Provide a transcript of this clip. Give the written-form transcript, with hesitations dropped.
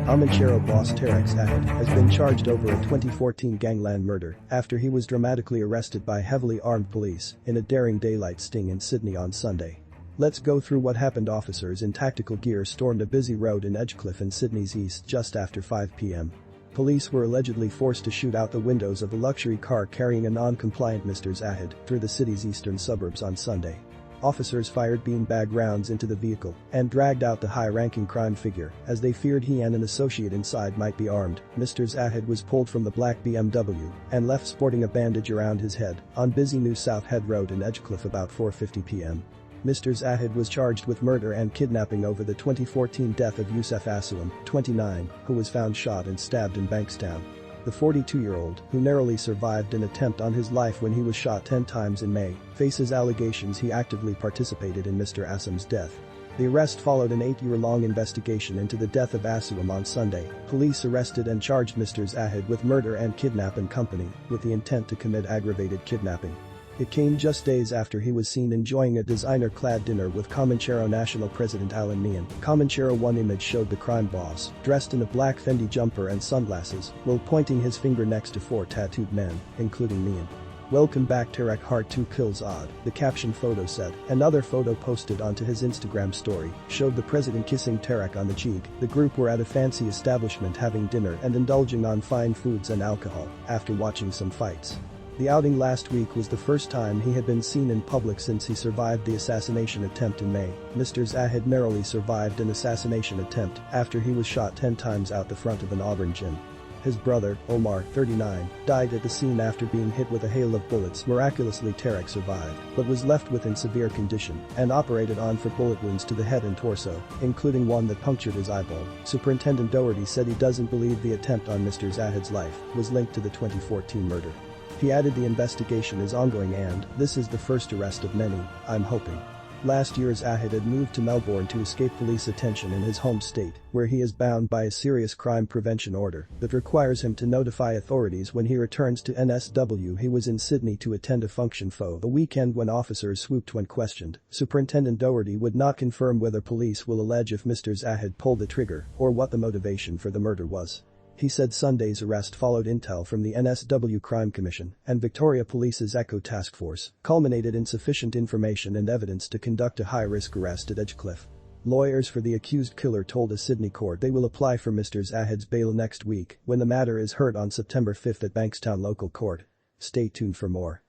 Comanchero boss Tarek Zahed has been charged over a 2014 gangland murder after he was dramatically arrested by heavily armed police in a daring daylight sting in Sydney on Sunday. Let's go through what happened. Officers in tactical gear stormed a busy road in Edgecliff in Sydney's east just after 5 p.m. Police were allegedly forced to shoot out the windows of a luxury car carrying a non-compliant Mr. Zahed through the city's eastern suburbs on Sunday. Officers fired beanbag rounds into the vehicle and dragged out the high-ranking crime figure as they feared he and an associate inside might be armed. Mr. Zahed was pulled from the black BMW and left sporting a bandage around his head on busy New South Head Road in Edgecliff about 4:50 p.m. Mr. Zahed was charged with murder and kidnapping over the 2014 death of Yusuf Aslam, 29, who was found shot and stabbed in Bankstown. The 42-year-old, who narrowly survived an attempt on his life when he was shot 10 times in May, faces allegations he actively participated in Mr. Aslam's death. The arrest followed an 8-year-long investigation into the death of Aslam on Sunday. Police arrested and charged Mr. Zahed with murder and kidnap in company with the intent to commit aggravated kidnapping. It came just days after he was seen enjoying a designer-clad dinner with Comanchero National President Alan Meehan. Comanchero One image showed the crime boss, dressed in a black Fendi jumper and sunglasses, while pointing his finger next to 4 tattooed men, including Meehan. "Welcome back Tarek, Heart 2 kills odd," the caption photo said. Another photo posted onto his Instagram story showed the president kissing Tarek on the cheek. The group were at a fancy establishment having dinner and indulging on fine foods and alcohol after watching some fights. The outing last week was the first time he had been seen in public since he survived the assassination attempt in May. Mr. Zahed narrowly survived an assassination attempt after he was shot 10 times out the front of an Auburn gym. His brother, Omar, 39, died at the scene after being hit with a hail of bullets. Miraculously, Tarek survived, but was left with in severe condition and operated on for bullet wounds to the head and torso, including one that punctured his eyeball. Superintendent Doherty said he doesn't believe the attempt on Mr. Zahed's life was linked to the 2014 murder. He added the investigation is ongoing and this is the first arrest of many, I'm hoping. Last year Zahed had moved to Melbourne to escape police attention in his home state, where he is bound by a serious crime prevention order that requires him to notify authorities when he returns to NSW. He was in Sydney to attend a function for the weekend when officers swooped when questioned. Superintendent Doherty would not confirm whether police will allege if Mr. Zahed pulled the trigger or what the motivation for the murder was. He said Sunday's arrest followed intel from the NSW Crime Commission and Victoria Police's Echo Task Force, culminated in sufficient information and evidence to conduct a high-risk arrest at Edgecliff. Lawyers for the accused killer told a Sydney court they will apply for Mr. Zahed's bail next week when the matter is heard on September 5 at Bankstown Local Court. Stay tuned for more.